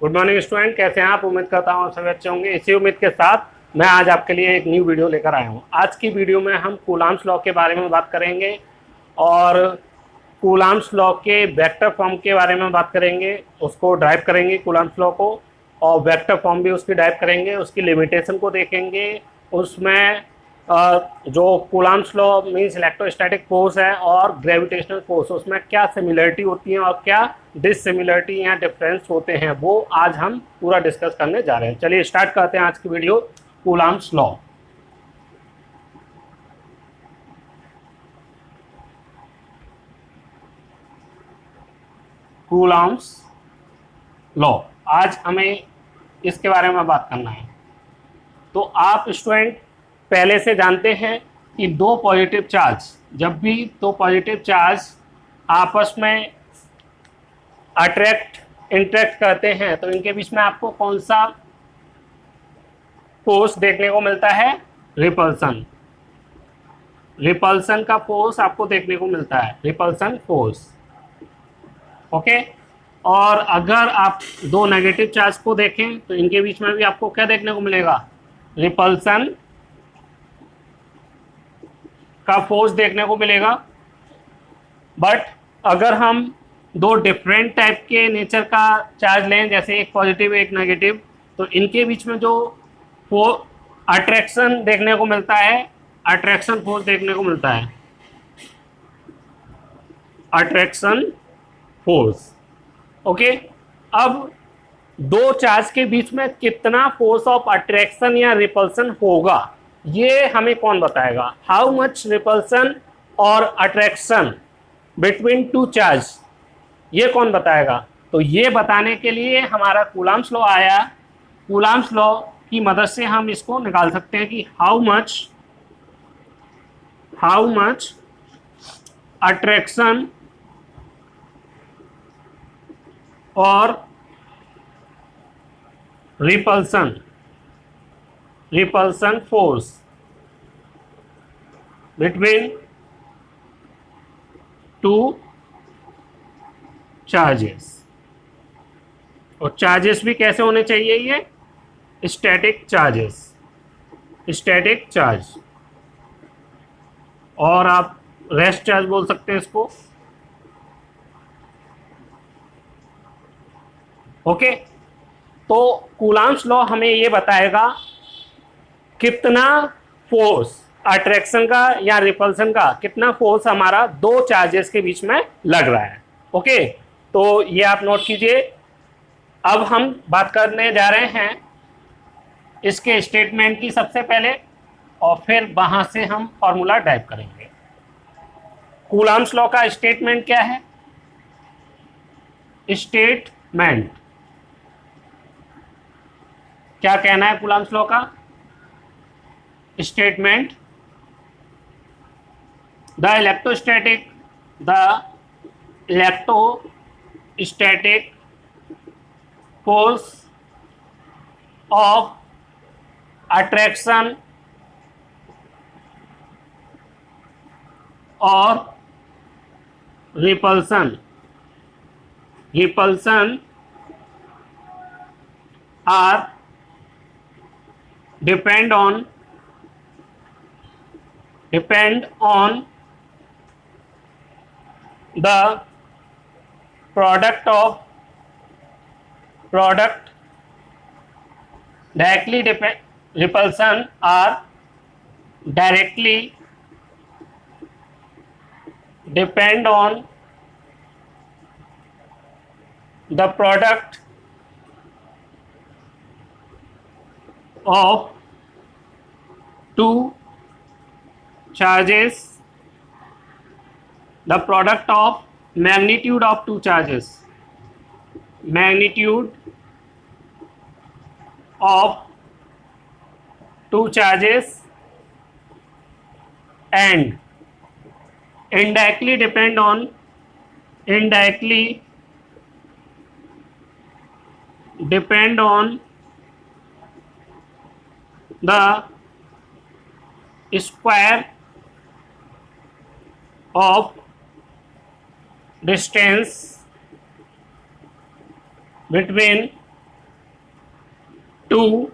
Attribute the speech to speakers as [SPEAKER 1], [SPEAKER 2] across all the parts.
[SPEAKER 1] Good morning student, कैसे हैं आप? उम्मीद करता हूँ आप सभी अच्छे होंगे। इसी उम्मीद के साथ मैं आज आपके लिए एक न्यू वीडियो लेकर आया हूँ। आज की वीडियो में हम कूलाम्स लॉ के बारे में बात करेंगे और कूलाम्स लॉ के वेक्टर फॉर्म के बारे में बात करेंगे। उसको ड्राइव करेंगे कूलाम्स लॉ को, और वेक्टर फॉर्म भी उसकी ड्राइव करेंगे, उसकी लिमिटेशन को देखेंगे। उसमें जो coulombs law means electrostatic force है और ग्रेविटेशनल फोर्स, उसमें क्या सिमिलरिटी होती है और क्या डिससिमिलरिटी या डिफरेंस होते हैं, वो आज हम पूरा डिस्कस करने जा रहे हैं। चलिए स्टार्ट करते हैं आज की video. Coulombs law. Coulombs law, आज हमें इसके बारे में बात करना है। तो आप स्टूडेंट पहले से जानते हैं कि दो पॉजिटिव चार्ज, जब भी दो पॉजिटिव चार्ज आपस में इंटरेक्ट करते हैं तो इनके बीच में आपको कौन सा फोर्स देखने को मिलता है? रिपल्सन। रिपल्सन का फोर्स आपको देखने को मिलता है, रिपल्सन फोर्स। ओके। और अगर आप दो नेगेटिव चार्ज को देखें तो इनके बीच में भी आपको क्या देखने को मिलेगा? रिपल्सन का फोर्स देखने को मिलेगा। बट अगर हम दो डिफरेंट टाइप के नेचर का चार्ज लें, जैसे एक पॉजिटिव एक नेगेटिव, तो इनके बीच में जो अट्रैक्शन देखने को मिलता है, अट्रैक्शन फोर्स देखने को मिलता है, अट्रैक्शन फोर्स। ओके। अब दो चार्ज के बीच में कितना फोर्स ऑफ अट्रैक्शन या रिपल्सन होगा, ये हमें कौन बताएगा? हाउ मच रिपल्सन और अट्रैक्शन बिटवीन टू चार्ज, ये कौन बताएगा? तो ये बताने के लिए हमारा कूलाम्स लॉ आया। कूलाम्स लॉ की मदद से हम इसको निकाल सकते हैं कि हाउ मच अट्रैक्शन और repulsion force between two charges. और चार्जेस भी कैसे होने चाहिए? ये स्टैटिक चार्ज, और आप रेस्ट चार्ज बोल सकते हैं इसको। ओके। तो कूलाम्स लॉ हमें ये बताएगा कितना फोर्स अट्रैक्शन का या रिपल्सन का, कितना फोर्स हमारा दो चार्जेस के बीच में लग रहा है। ओके। तो ये आप नोट कीजिए। अब हम बात करने जा रहे हैं इसके स्टेटमेंट की सबसे पहले, और फिर वहां से हम फॉर्मूला ड्राइव करेंगे। कूलाम्स लॉ का स्टेटमेंट क्या है? स्टेटमेंट क्या कहना है कूलाम्स लॉ का? Statement, the electrostatic force of attraction और repulsion are depend on the product directly repulsion are directly depend on the product of two charges, the product of magnitude of two charges, magnitude of two charges, and indirectly depend on the square of distance between two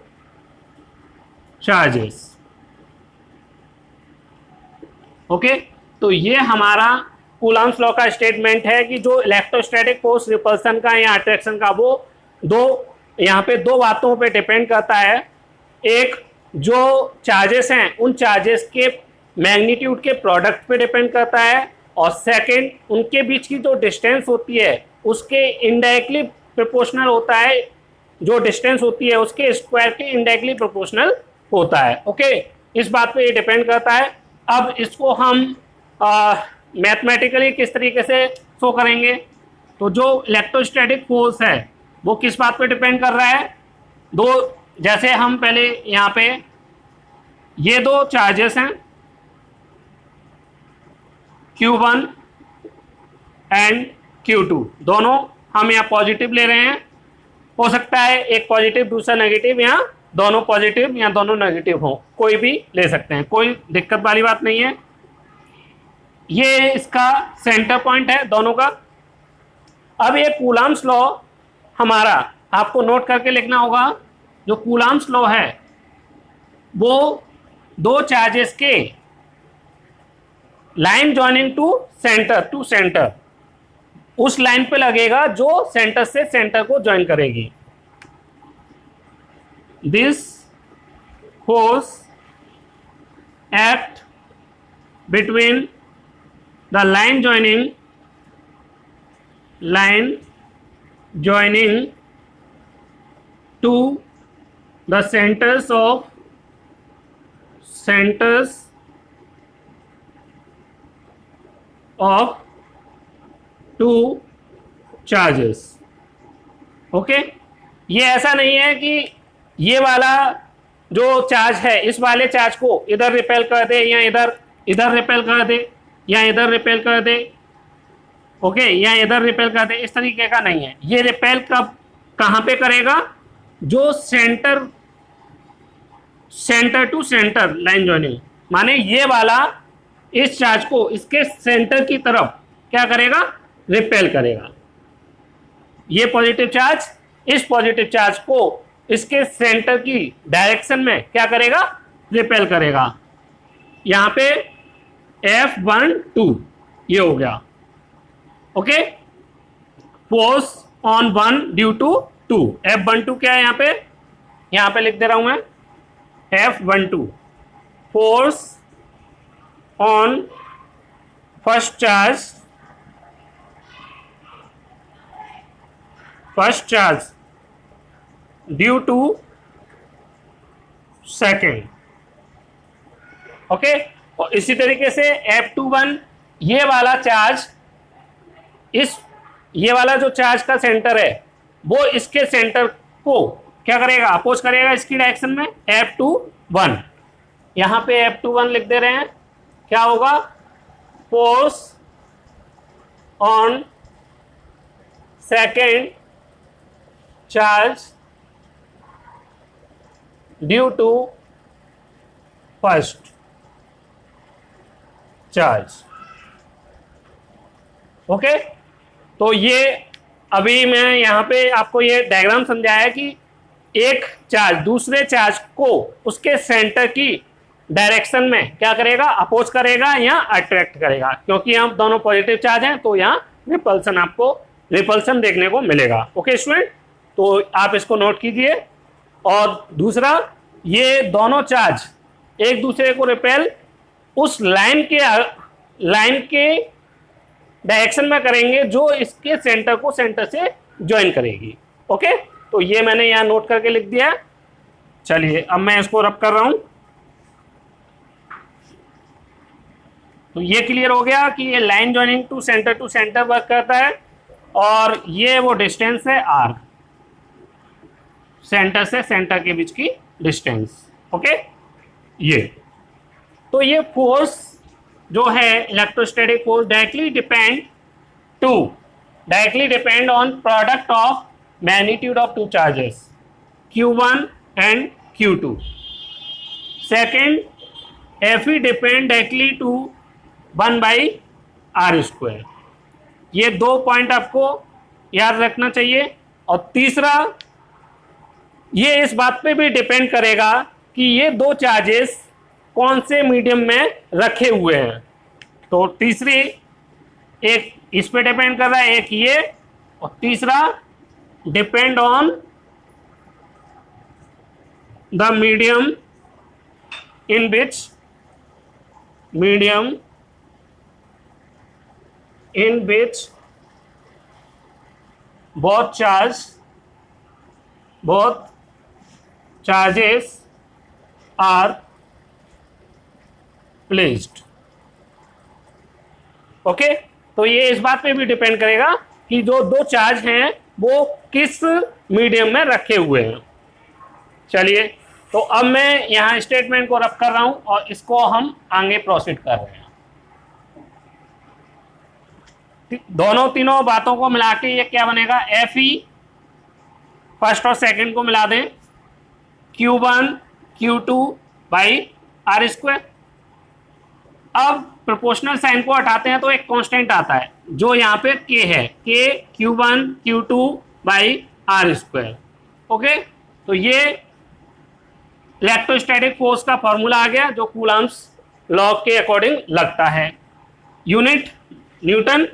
[SPEAKER 1] charges. Okay, तो ये हमारा Coulomb's law का statement है कि जो electrostatic force repulsion का या attraction का वो यहाँ पे दो बातों पे डिपेंड करता है। एक, जो चार्जेस हैं उन चार्जेस के मैग्नीट्यूड के प्रोडक्ट पे डिपेंड करता है, और सेकंड, उनके बीच की जो डिस्टेंस होती है उसके इनडायरेक्टली प्रोपोर्शनल होता है, जो डिस्टेंस होती है उसके स्क्वायर के इनडायरेक्टली प्रोपोर्शनल होता है। ओके, इस बात पे ये डिपेंड करता है। अब इसको हम मैथमेटिकली किस तरीके से शो करेंगे, तो जो इलेक्ट्रोस्टैटिक फोर्स है वो किस बात पे डिपेंड कर रहा है, जैसे हम पहले यहाँ पे ये दो चार्जेस हैं Q1 एंड Q2, दोनों हम यहाँ पॉजिटिव ले रहे हैं। हो सकता है एक पॉजिटिव दूसरा नेगेटिव, यहाँ दोनों पॉजिटिव या दोनों नेगेटिव हो, कोई भी ले सकते हैं, कोई दिक्कत वाली बात नहीं है। ये इसका सेंटर पॉइंट है दोनों का। अब ये कूलम्ब्स लॉ हमारा आपको नोट करके लिखना होगा। जो कूलम्ब्स लॉ है वो दो चार्जेस के लाइन जॉइनिंग टू सेंटर उस लाइन पे लगेगा जो सेंटर से सेंटर को ज्वाइन करेगी। This force act between the line joining to the centers of two charges। Okay, ये ऐसा नहीं है कि ये वाला जो चार्ज है इस वाले चार्ज को इधर रिपेल कर दे या इधर रिपेल कर दे या इधर रिपेल कर दे, ओके, या इधर रिपेल कर दे, इस तरीके का नहीं है। ये रिपेल कहाँ पे करेगा, जो center to center line joining, माने ये वाला इस चार्ज को इसके सेंटर की तरफ क्या करेगा, रिपेल करेगा। ये पॉजिटिव चार्ज इस पॉजिटिव चार्ज को इसके सेंटर की डायरेक्शन में क्या करेगा, रिपेल करेगा। यहां पे F12 ये हो गया। Okay, force on 1 due to 2। F12 क्या है, यहां पे लिख दे रहा हूं मैं, F12 force on first charge due to second. Okay, और इसी तरीके से F21 ये वाला चार्ज ये वाला जो चार्ज का सेंटर है वो इसके सेंटर को क्या करेगा, अपोज करेगा इसकी डायरेक्शन में, F21। यहां पे F21 लिख दे रहे हैं, क्या होगा, force on second charge due to first charge. Okay, तो ये अभी मैं यहां पे आपको ये डायग्राम समझाया कि एक चार्ज दूसरे चार्ज को उसके सेंटर की डायरेक्शन में क्या करेगा, अपोज करेगा या अट्रैक्ट करेगा। क्योंकि हम दोनों पॉजिटिव चार्ज हैं तो यहाँ आपको रिपल्सन देखने को मिलेगा। ओके स्टूडेंट, तो आप इसको नोट कीजिए। और दूसरा, ये दोनों चार्ज एक दूसरे को रिपेल उस लाइन के डायरेक्शन में करेंगे जो इसके सेंटर को सेंटर से ज्वाइन करेगी। ओके, तो ये मैंने यहाँ नोट करके लिख दिया। चलिए अब मैं इसको रब कर रहा हूं। तो ये क्लियर हो गया कि ये line joining two centre work करता है, और ये वो डिस्टेंस है r, सेंटर से सेंटर के बीच की डिस्टेंस। ओके, ये तो ये फोर्स जो है electrostatic force directly depend on product of magnitude of two charges Q1 and Q2। Second, Fe depend directly to 1/r²। ये दो पॉइंट आपको याद रखना चाहिए। और तीसरा, ये इस बात पे भी डिपेंड करेगा कि ये दो चार्जेस कौन से मीडियम में रखे हुए हैं। तो तीसरी, एक इस पे डिपेंड कर रहा है, एक ये, और तीसरा depend on the medium in which both charges are placed। Okay, तो ये इस बात पे भी डिपेंड करेगा कि जो दो चार्ज हैं वो किस मीडियम में रखे हुए हैं। चलिए, तो अब मैं यहाँ स्टेटमेंट को रब कर रहा हूं और इसको हम आगे प्रोसीड कर रहे हैं। दोनों तीनों बातों को मिला के ये क्या बनेगा, एफ ई, फर्स्ट और सेकंड को मिला दें, Q1 Q2 by R square. अब प्रोपोर्शनल साइन को हटाते हैं तो एक कांस्टेंट आता है जो यहाँ पे K है, K Q1 Q2 by R square. Okay, तो ये इलेक्ट्रोस्टैटिक फोर्स का फॉर्मूला आ गया जो कूलम्ब्स लॉ के अकॉर्डिंग लगता है। Unit newton.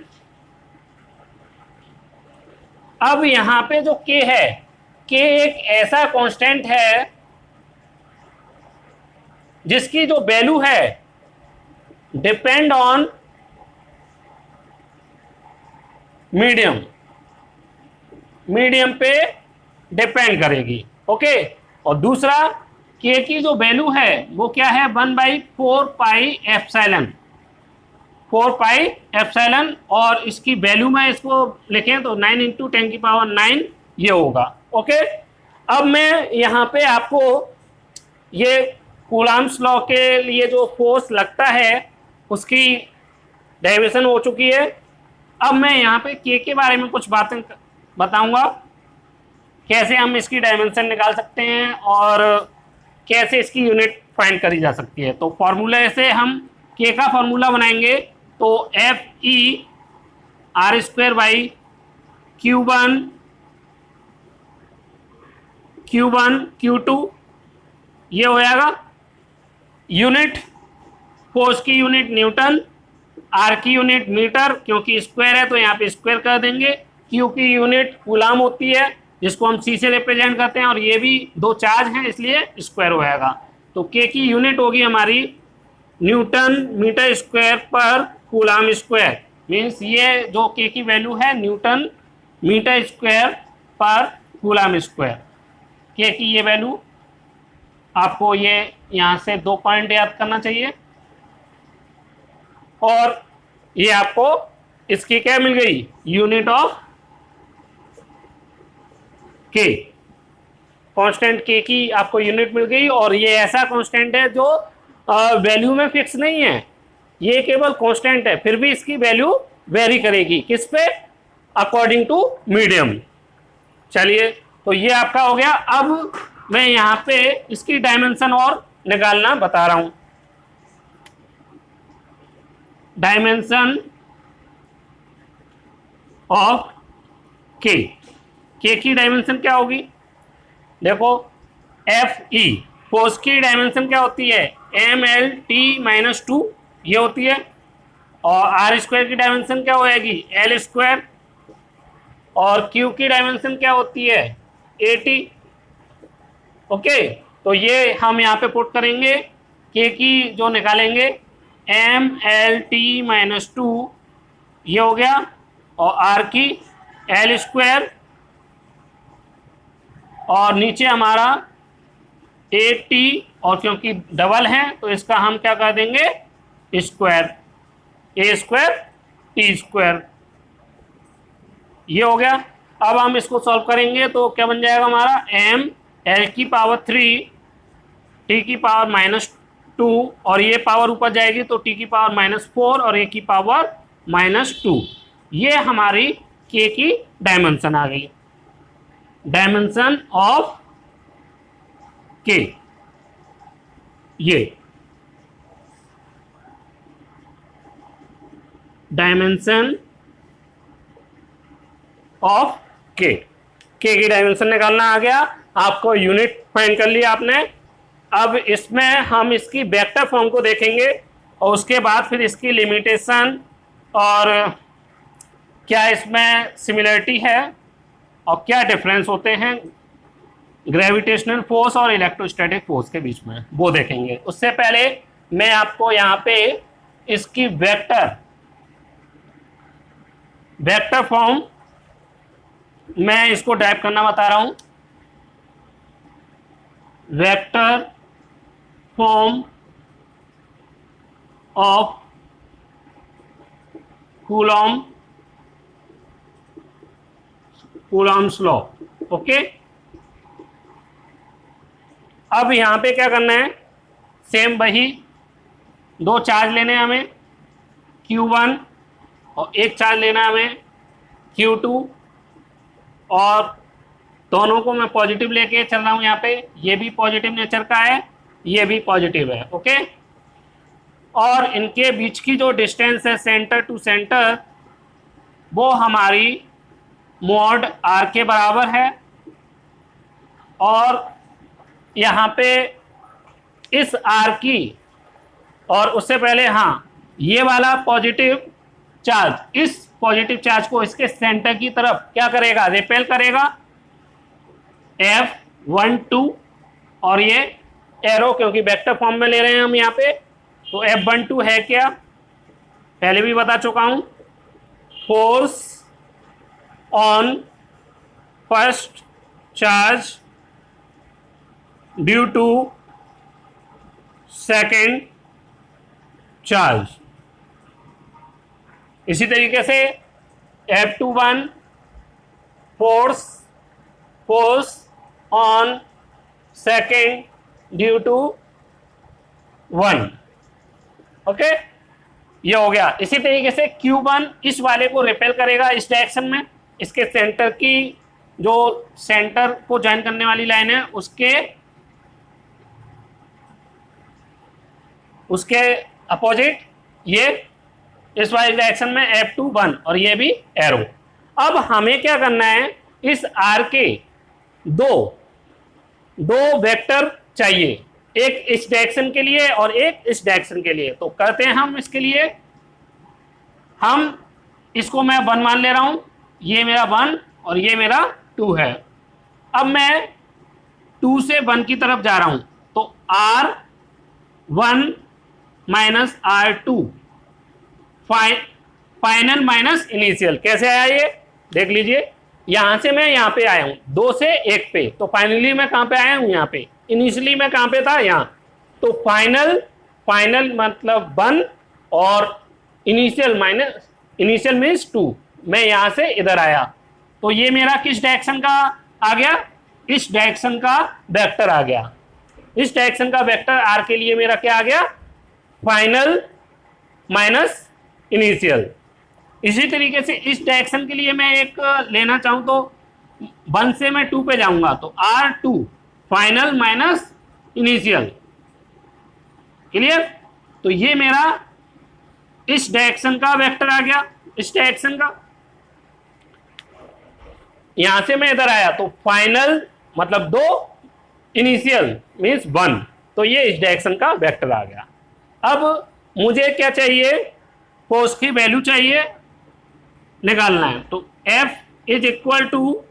[SPEAKER 1] अब यहां पे जो K है, K एक ऐसा कांस्टेंट है जिसकी जो वैल्यू है डिपेंड ऑन मीडियम पे डिपेंड करेगी। ओके, और दूसरा K की जो वैल्यू है वो क्या है, 1/4 पाई एप्सिलॉन, और इसकी वैल्यू में इसको लिखें तो 9 × 10⁹ ये होगा। ओके, अब मैं यहाँ पे आपको ये कूलम्ब्स लॉ के लिए जो फोर्स लगता है उसकी डेरिवेशन हो चुकी है। अब मैं यहाँ पे K के बारे में कुछ बातें बताऊंगा, कैसे हम इसकी डायमेंशन निकाल सकते हैं और कैसे इसकी यूनिट फाइंड करी जा सकती है। तो फॉर्मूले से हम K का फॉर्मूला बनाएंगे तो F E R square by Q1 Q2 ये हो जाएगा। यूनिट फोर्स की यूनिट न्यूटन, आर की यूनिट मीटर, क्योंकि स्क्वायर है तो यहाँ पे स्क्वायर कर देंगे। क्यू की यूनिट कूलम होती है जिसको हम सी से रिप्रेजेंट करते हैं, और ये भी दो चार्ज हैं इसलिए स्क्वायर हो जाएगा। तो के की यूनिट होगी हमारी न्यूटन मीटर स्क्वायर पर कूलम स्क्वायर, मीन्स ये जो के की वैल्यू है न्यूटन मीटर स्क्वायर पर कूलम स्क्वायर। के की ये वैल्यू आपको ये यहाँ से 2 पॉइंट याद करना चाहिए, और ये आपको इसकी क्या मिल गई, यूनिट ऑफ के, कांस्टेंट के की आपको यूनिट मिल गई। और ये ऐसा कांस्टेंट है जो वैल्यू में फिक्स नहीं है, ये केवल कांस्टेंट है, फिर भी इसकी वैल्यू वेरी करेगी किस पे, अकॉर्डिंग टू मीडियम। चलिए, तो ये आपका हो गया। अब मैं यहाँ पे इसकी डायमेंशन और निकालना बता रहा हूं। डायमेंशन ऑफ के, के की डायमेंशन क्या होगी, देखो एफ ई फोर्स की डायमेंशन क्या होती है, MLT-2 ये होती है, और आर स्क्वायर की डायमेंशन क्या हो जाएगी, L स्क्वायर, और क्यू की डायमेंशन क्या होती है, AT। ओके, तो ये हम यहाँ पे पुट करेंगे, के की जो निकालेंगे MLT-2 ये हो गया, और आर की L स्क्वायर, और नीचे हमारा AT, और क्योंकि डबल है तो इसका हम क्या कर देंगे square, A square T square, ये हो गया। अब हम इसको सॉल्व करेंगे तो क्या बन जाएगा हमारा, M L⁻³ T⁻⁻2, और ये पावर ऊपर जाएगी तो T⁻⁻4 और A⁻⁻2, ये हमारी K की डायमेंशन आ गई। डायमेंशन ऑफ K, ये डायमेंशन ऑफ K, K की डायमेंशन निकालना आ गया। आपको यूनिट फाइंड कर लिया आपने। अब इसमें हम इसकी वेक्टर फॉर्म को देखेंगे और उसके बाद फिर इसकी लिमिटेशन और क्या इसमें सिमिलरिटी है और क्या डिफरेंस होते हैं ग्रेविटेशनल फोर्स और इलेक्ट्रोस्टैटिक फोर्स के बीच में, वो देखेंगे। उससे पहले मैं आपको यहाँ पे इसकी वेक्टर फॉर्म मैं इसको टाइप करना बता रहा हूं। Vector form of Coulomb's law. Okay, अब यहां पे क्या करना है, सेम वही दो चार्ज लेने हैं हमें, Q1 और एक चार्ज लेना है हमें Q2, और दोनों को मैं पॉजिटिव लेके चल रहा हूं। यहाँ पे ये भी पॉजिटिव नेचर का है, ये भी पॉजिटिव है। ओके, और इनके बीच की जो डिस्टेंस है सेंटर टू सेंटर, वो हमारी मॉड r के बराबर है। और यहाँ पे इस r की, और उससे पहले हाँ, ये वाला पॉजिटिव चार्ज, इस पॉजिटिव चार्ज को इसके सेंटर की तरफ क्या करेगा, रिपेल करेगा, F12, और ये एरो क्योंकि वेक्टर फॉर्म में ले रहे हैं हम यहाँ पे, तो F12 है क्या, पहले भी बता चुका हूं, force on first charge due to second charge. इसी तरीके से F21 force on second due to 1। Okay, ये हो गया। इसी तरीके से Q1 इस वाले को रिपेल करेगा इस डायरेक्शन में, इसके सेंटर की जो सेंटर को ज्वाइन करने वाली लाइन है उसके अपोजिट, ये इस वाले डायरेक्शन में F21, और ये भी एरो। अब हमें क्या करना है, इस R के दो वेक्टर चाहिए, एक इस डायरेक्शन के लिए और एक इस डायरेक्शन के लिए। तो करते हैं हम इसके लिए, हम इसको मैं 1 मान ले रहा हूं, ये मेरा 1 और ये मेरा 2 है। अब मैं 2 से 1 की तरफ जा रहा हूं, तो R1 minus R2 final minus initial. कैसे आया ये देख लीजिए, यहां से मैं यहां पे आया हूं 2 से 1 पे, तो फाइनली मैं कहां पे आया हूं, यहां पे। इनिशियली मैं कहां पे था, यहां। तो फाइनल मतलब 1 और इनिशियल मीन्स 2। मैं यहां से इधर आया, तो ये मेरा किस डायरेक्शन का आ गया, इस डायरेक्शन का वेक्टर आ गया। इस डायरेक्शन का वेक्टर R के लिए मेरा क्या आ गया, फाइनल माइनस इनिशियल। इसी तरीके से इस डायरेक्शन के लिए मैं एक लेना चाहूं तो 1 से मैं 2 पे जाऊंगा, तो R2 final minus initial. Clear? तो ये मेरा इस डायरेक्शन का वेक्टर आ गया, इस डायरेक्शन का। यहां से मैं इधर आया तो फाइनल मतलब 2, इनिशियल मीन्स 1, तो ये इस डायरेक्शन का वेक्टर आ गया। अब मुझे क्या चाहिए, फोर्स की वैल्यू चाहिए निकालना है, तो F is equal to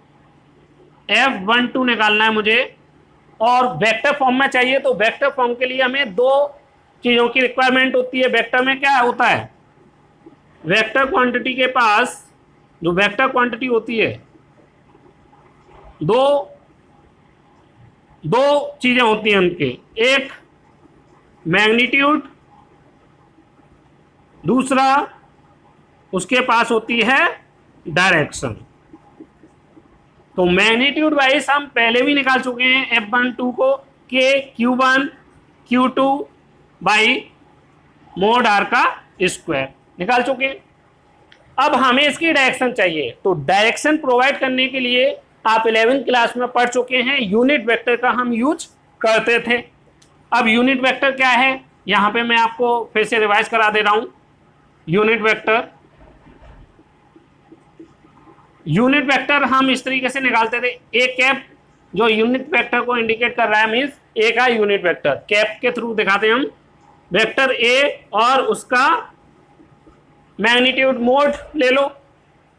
[SPEAKER 1] F12 निकालना है मुझे, और वेक्टर फॉर्म में चाहिए। तो वेक्टर फॉर्म के लिए हमें 2 चीज़ों की रिक्वायरमेंट होती है। वेक्टर में क्या होता है, वेक्टर क्वांटिटी के पास जो वेक्टर क्वांटिटी होती है, दो चीज़ें होती हैं उनके, एक मैग्नीट्यूड, दूसरा उसके पास होती है डायरेक्शन। तो मैग्नीट्यूड वाइज हम पहले भी निकाल चुके हैं F12 को, के Q1 Q2 by mode R का स्क्वायर निकाल चुके हैं। अब हमें इसकी डायरेक्शन चाहिए, तो डायरेक्शन प्रोवाइड करने के लिए आप 11th क्लास में पढ़ चुके हैं, यूनिट वेक्टर का हम यूज करते थे। अब यूनिट वेक्टर क्या है, यहां पे मैं आपको फिर से रिवाइज करा दे रहा हूं। यूनिट वेक्टर हम इस तरीके से निकालते थे, A कैप जो यूनिट वेक्टर को इंडिकेट कर रहा है, मीन्स ए का यूनिट वेक्टर। कैप के थ्रू दिखाते हैं हम वेक्टर ए और उसका मैग्नीट्यूड मोड ले लो,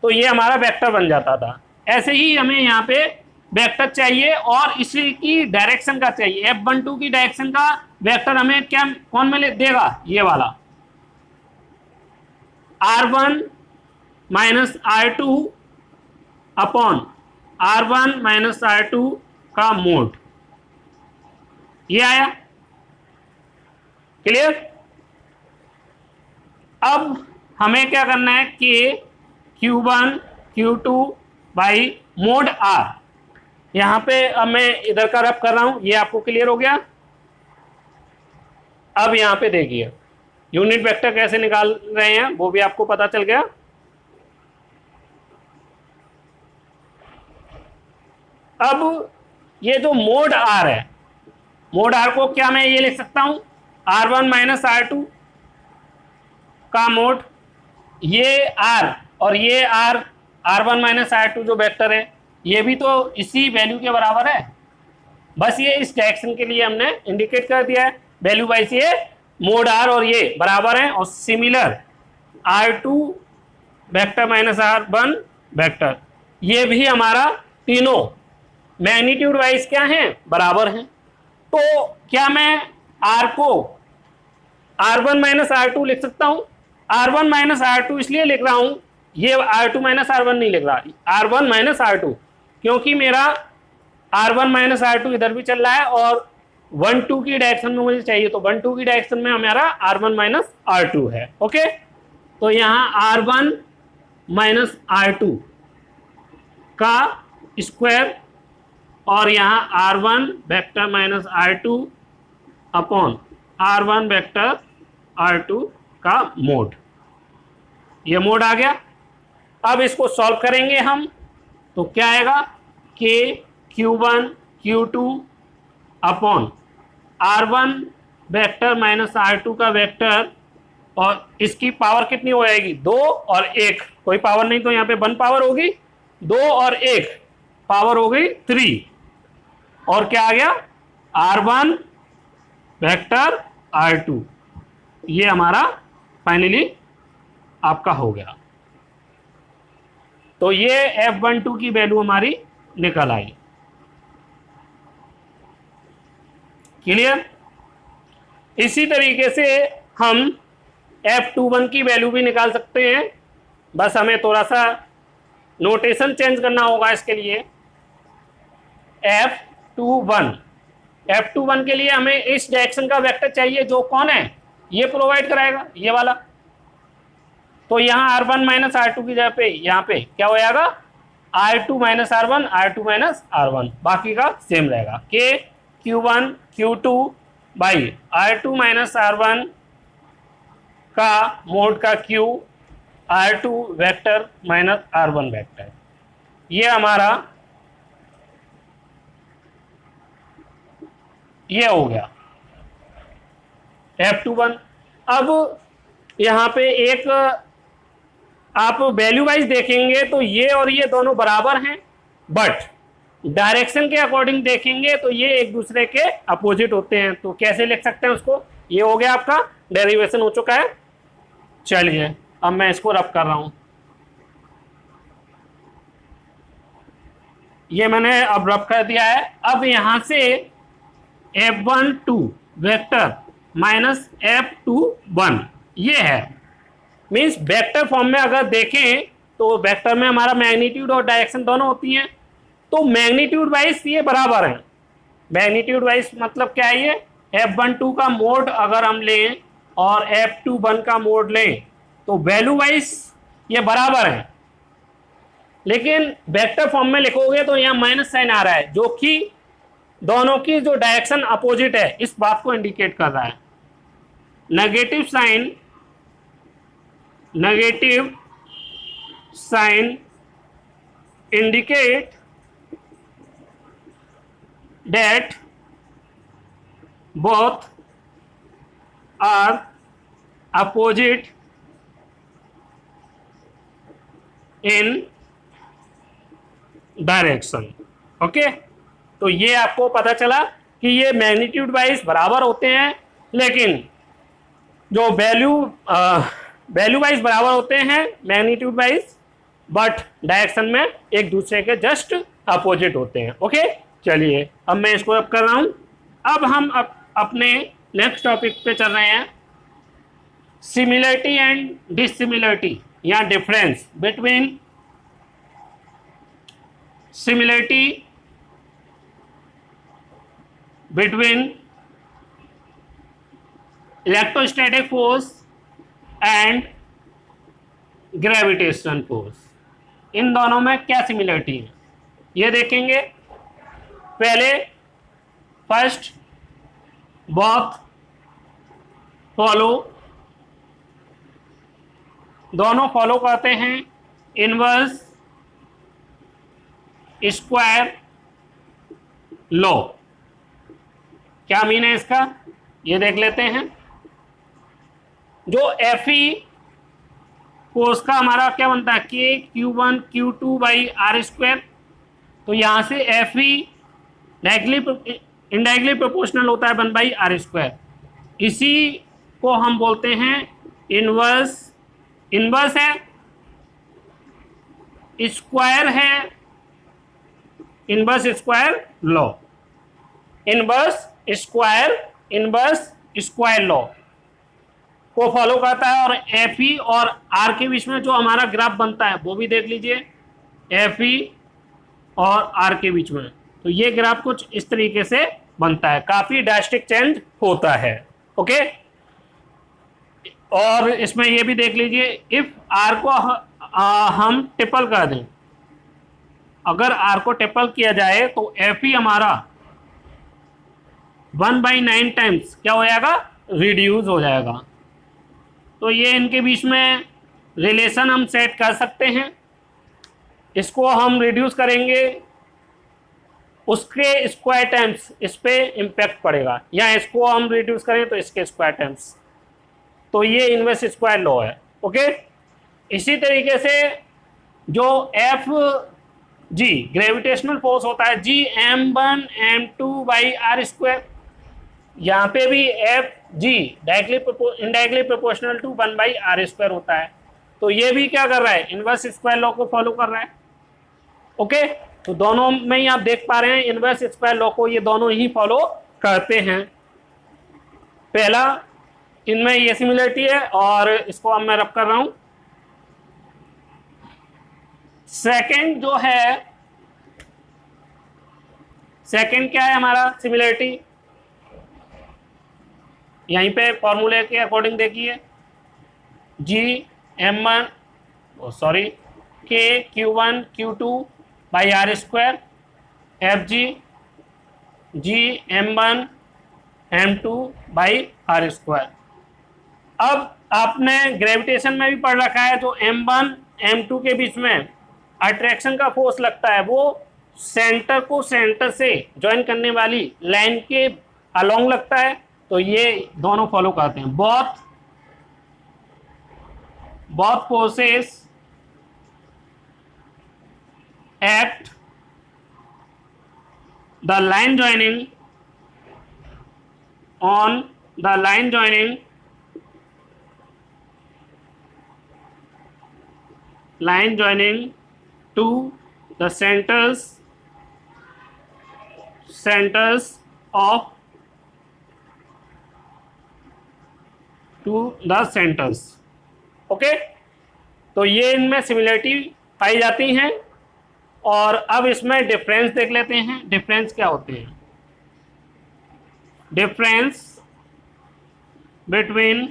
[SPEAKER 1] तो ये हमारा वेक्टर बन जाता था। ऐसे ही हमें यहाँ पे वेक्टर चाहिए और इसी की डायरेक्शन का चाहिए। F12 की डायरेक्शन का वेक्टर हमें क्या कौन में देगा, ये वाला R1 minus R2 upon R1 minus R2 का मोड, ये आया। क्लियर? अब हमें क्या करना है कि Q1 Q2 by mode R, यहां पे अब मैं इधर का रब कर रहा हूं, ये आपको क्लियर हो गया। अब यहां पे देखिए यूनिट वेक्टर कैसे निकाल रहे हैं वो भी आपको पता चल गया। अब ये जो मोड R है, मोड R को क्या मैं ये लिख सकता हूं, R1 माइनस R2 का मोड, ये R और ये R1 माइनस R2 जो वेक्टर है, ये भी तो इसी वैल्यू के बराबर है। बस ये इस डायरेक्शन के लिए हमने इंडिकेट कर दिया है, वैल्यू वाइज ये मोड R और ये बराबर है। और similar R2 vector minus R1 vector, ये भी हमारा तीनों मैग्नीट्यूड वाइज क्या है, बराबर हैं। तो क्या मैं R को R1 माइनस R2 लिख सकता हूं? R1 माइनस R2 इसलिए लिख रहा हूं, ये R2 माइनस R1 नहीं लिख रहा, R1 माइनस R2, क्योंकि मेरा R1 माइनस R2 इधर भी चल रहा है और 1 2 की डायरेक्शन में मुझे चाहिए, तो 1 2 की डायरेक्शन में हमारा R1 माइनस R2 है। ओके, तो यहाँ R1 माइनस R2 का स्क्वायर और यहाँ R1 vector minus R2 upon R1 vector R2 का मोड, ये मोड आ गया। अब इसको सॉल्व करेंगे हम, तो क्या आएगा कि Q1 Q2 upon R1 vector minus R2 का वेक्टर, और इसकी पावर कितनी हो जाएगी, 2 और 1, कोई पावर नहीं तो यहाँ पे 1 पावर होगी, 2 और 1 पावर हो गई 3, और क्या आ गया R1 वेक्टर R2, ये हमारा फाइनली आपका हो गया। तो ये F12 की वैल्यू हमारी निकल आई। क्लियर? इसी तरीके से हम F21 की वैल्यू भी निकाल सकते हैं, बस हमें थोड़ा सा नोटेशन चेंज करना होगा इसके लिए। F21 के लिए हमें इस डायरेक्शन का वेक्टर चाहिए जो कौन है, ये प्रोवाइड कराएगा, ये वाला। तो यहाँ R1 माइनस R2 की जगह पे यहाँ पे क्या हो जाएगा, R2 minus R1, R2 minus R1, बाकी का सेम रहेगा कि Q1 Q2 by R2 minus R1 का मोड का Q, R2 vector minus R1 vector, ये हमारा ये हो गया F21। अब यहाँ पे एक आप वैल्यू वाइज देखेंगे तो ये और ये दोनों बराबर हैं, बट डायरेक्शन के अकॉर्डिंग देखेंगे तो ये एक दूसरे के अपोजिट होते हैं। तो कैसे लिख सकते हैं उसको, ये हो गया आपका डेरिवेशन हो चुका है। चलिए अब मैं इसको रब कर रहा हूं, ये मैंने अब रब कर दिया है। अब यहां से F12 वेक्टर माइनस F21 ये है, मीन्स वेक्टर फॉर्म में अगर देखें तो वेक्टर में हमारा मैग्नीट्यूड और डायरेक्शन दोनों होती हैं, तो मैग्नीट्यूड वाइज ये बराबर हैं। मैग्नीट्यूड वाइज मतलब क्या है, ये F12 का मोड अगर हम लें और F21 का मोड लें तो वैल्यू वाइज ये बराबर हैं, लेकिन वेक्टर फॉर्म में लिखोगे तो यहाँ माइनस साइन आ रहा है, जो कि दोनों की जो डायरेक्शन अपोजिट है इस बात को इंडिकेट कर रहा है। Negative sign indicate that both are opposite in direction. Okay, तो ये आपको पता चला कि ये मैग्नीट्यूड वाइज बराबर होते हैं, लेकिन जो वैल्यू वाइज बराबर होते हैं मैग्नीट्यूड वाइज, बट डायरेक्शन में एक दूसरे के जस्ट अपोजिट होते हैं। ओके, चलिए अब मैं इसको अब कर रहा हूं। अब हम अपने नेक्स्ट टॉपिक पे चल रहे हैं, सिमिलरिटी एंड डिसिमिलरिटी या difference between similarity between electrostatic force and gravitational force. इन दोनों में क्या सिमिलरिटी है ये देखेंगे। पहले फर्स्ट, बोथ फॉलो, दोनों फॉलो करते हैं इनवर्स स्क्वायर लॉ। क्या मीन है इसका ये देख लेते हैं। जो एफ ई फोर्स का हमारा क्या बनता है, के Q1 Q2 by R square. तो यहां से एफ ई इनडायरेक्टली प्रोपोर्शनल होता है 1 बाई आर स्क्वायर। इसी को हम बोलते हैं इनवर्स। इनवर्स है, स्क्वायर है, inverse square law, inverse square law को फॉलो करता है। और एफ ई और आर के बीच में जो हमारा ग्राफ बनता है वो भी देख लीजिए, एफ ई और आर के बीच में। तो ये ग्राफ कुछ इस तरीके से बनता है, काफी ड्रास्टिक चेंज होता है। ओके, और इसमें ये भी देख लीजिए, इफ आर को हम ट्रिपल कर दें, अगर आर को ट्रिपल किया जाए तो एफ ई हमारा 1/9 टाइम्स क्या हो जाएगा, रिड्यूस हो जाएगा। तो ये इनके बीच में रिलेशन हम सेट कर सकते हैं। इसको हम रिड्यूस करेंगे, उसके स्क्वायर टाइम्स इस पे इम्पैक्ट पड़ेगा, या इसको हम रिड्यूस करें तो इसके स्क्वायर टाइम्स। तो ये इनवर्स स्क्वायर लॉ है। ओके, इसी तरीके से जो एफ जी ग्रेविटेशनल फोर्स होता है, जी m1 m2 by R square, यहाँ पे भी F G indirectly proportional to 1 by R square होता है। तो ये भी क्या कर रहा है, इनवर्स स्क्वायर लॉ को फॉलो कर रहा है। ओके, तो दोनों में ही आप देख पा रहे हैं इनवर्स स्क्वायर लॉ को ये दोनों ही फॉलो करते हैं। पहला, इनमें ये सिमिलरिटी है और इसको अब मैं रब कर रहा हूं। सेकंड जो है, सेकंड क्या है हमारा सिमिलरिटी, यहीं पे फॉर्मूले के अकॉर्डिंग देखिए, जी m1 sorry K Q1 Q2 by R square, F G m1 m2 by R square. अब आपने ग्रेविटेशन में भी पढ़ रखा है, जो m1 m2 के बीच में अट्रैक्शन का फोर्स लगता है वो सेंटर को सेंटर से ज्वाइन करने वाली लाइन के अलोंग लगता है। तो ये दोनों फॉलो करते हैं, both forces act the line joining on the line joining to the centers of to the centers। Okay, तो ये इनमें सिमिलरिटी पाई जाती हैं। और अब इसमें डिफरेंस देख लेते हैं, डिफरेंस क्या होते हैं। Difference between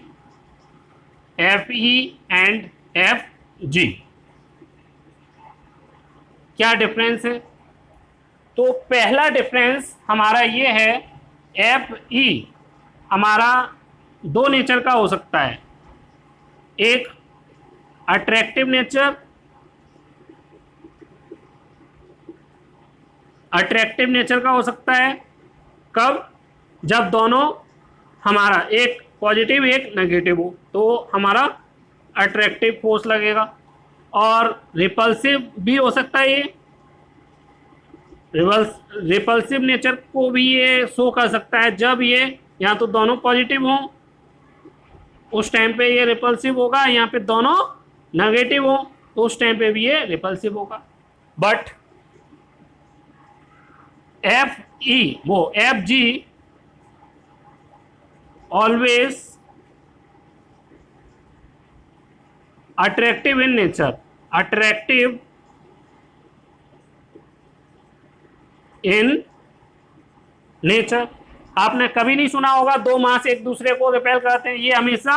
[SPEAKER 1] F E and F G, क्या डिफरेंस है। तो पहला डिफरेंस हमारा ये है, एफ ई हमारा दो नेचर का हो सकता है, एक अट्रैक्टिव नेचर, का हो सकता है। कब, जब दोनों हमारा एक पॉजिटिव एक नेगेटिव हो तो हमारा अट्रैक्टिव फोर्स लगेगा। और रिपल्सिव भी हो सकता है ये, रिपल्सिव नेचर को भी ये शो कर सकता है जब ये यहाँ तो दोनों पॉजिटिव हों, उस टाइम पे ये रिपल्सिव होगा, यहाँ पे दोनों नेगेटिव हो तो उस टाइम पे भी ये रिपल्सिव होगा। But F G always attractive in nature, attractive in nature. आपने कभी नहीं सुना होगा दो मास एक दूसरे को रिपेल करते हैं, ये हमेशा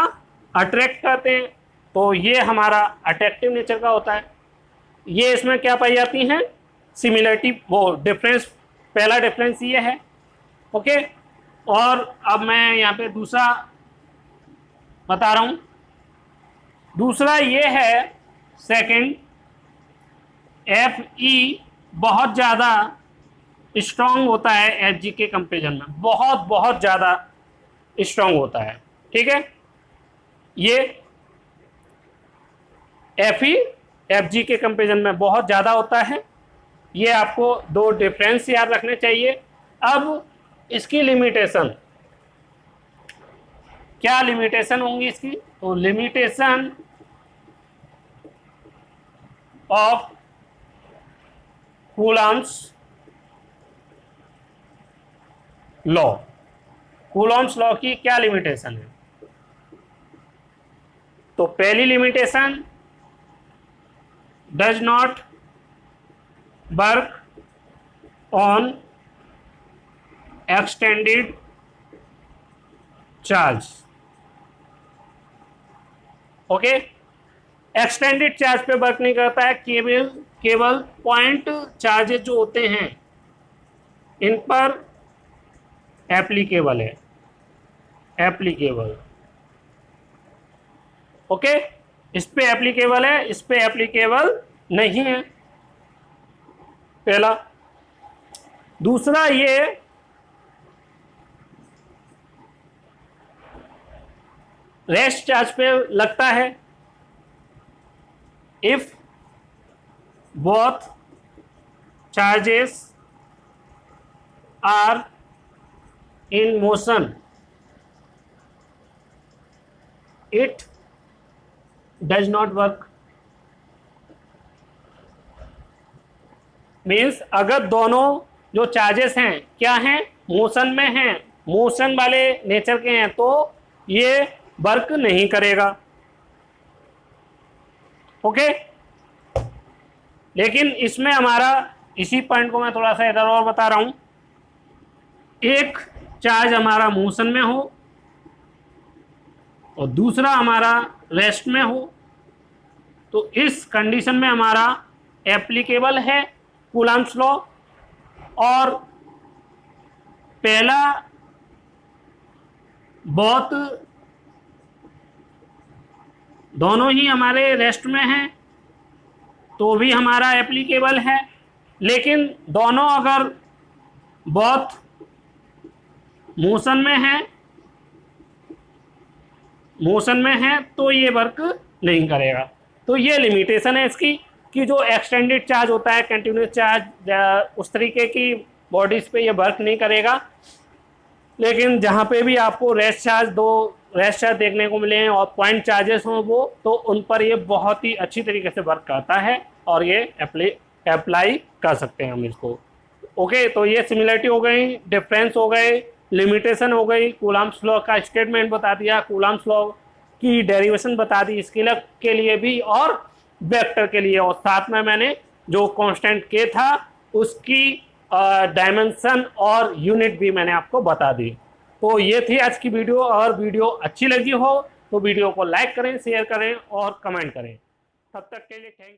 [SPEAKER 1] अट्रैक्ट करते हैं, तो ये हमारा अट्रैक्टिव नेचर का होता है। ये इसमें क्या पाई जाती हैं, सिमिलरिटी, वो डिफरेंस, पहला डिफरेंस ये है। ओके, और अब मैं यहाँ पे दूसरा बता रहा हूँ। दूसरा ये है सेकंड, Fe बहुत ज़्यादा स्ट्रॉन्ग होता है Hg के कंपेरिजन में, बहुत ज़्यादा स्ट्रॉन्ग होता है। ठीक है, ये Fe Fg के कंपेरिजन में बहुत ज़्यादा होता है। ये आपको दो डिफरेंस याद रखने चाहिए। अब इसकी लिमिटेशन, क्या लिमिटेशन होंगी इसकी, तो limitation of Coulomb's law, Coulomb's law की क्या लिमिटेशन है, तो पहली limitation, does not work on extended charge. Okay, extended charge पे वर्क नहीं करता है, केवल पॉइंट चार्जेस जो होते हैं इन पर एप्लीकेबल है, एप्लीकेबल। ओके, इस पे एप्लीकेबल है, इस पे एप्लीकेबल नहीं है, पहला। दूसरा, ये रेस्ट चार्ज पे लगता है if both charges are in motion, it does not work. Means अगर दोनों जो चार्जेस हैं क्या हैं, मोशन में हैं, मोशन वाले नेचर के हैं, तो ये वर्क नहीं करेगा। ओके, लेकिन इसमें हमारा, इसी पॉइंट को मैं थोड़ा सा इधर और बता रहा हूं, एक चार्ज हमारा मोशन में हो और दूसरा हमारा रेस्ट में हो, तो इस कंडीशन में हमारा एप्लीकेबल है कूलम्ब्स लॉ। और पहला बहुत, दोनों ही हमारे रेस्ट में हैं तो भी हमारा एप्लीकेबल है, लेकिन दोनों अगर बहुत मोशन में है तो ये वर्क नहीं करेगा। तो ये लिमिटेशन है इसकी कि जो एक्सटेंडेड चार्ज होता है, कंटिन्यूस चार्ज, उस तरीके की बॉडीज पे ये वर्क नहीं करेगा। लेकिन जहाँ पे भी आपको रेस्ट चार्ज देखने को मिले हैं और पॉइंट चार्जेस हों वो, तो उन पर ये बहुत ही अच्छी तरीके से वर्क करता है और ये अप्लाई कर सकते हैं हम इसको। ओके, तो ये सिमिलरिटी हो गई, डिफरेंस हो गए, लिमिटेशन हो गई, कूलम्ब्स लॉ का स्टेटमेंट बता दिया, कूलम्ब्स लॉ की डेरिवेशन बता दी, स्केलर के लिए भी और वेक्टर के लिए, और साथ में मैंने जो कांस्टेंट के था उसकी डायमेंशन और यूनिट भी मैंने आपको बता दी। तो ये थी आज की वीडियो। और वीडियो अच्छी लगी हो तो वीडियो को लाइक करें, शेयर करें और कमेंट करें। तब तक के लिए थैंक यू।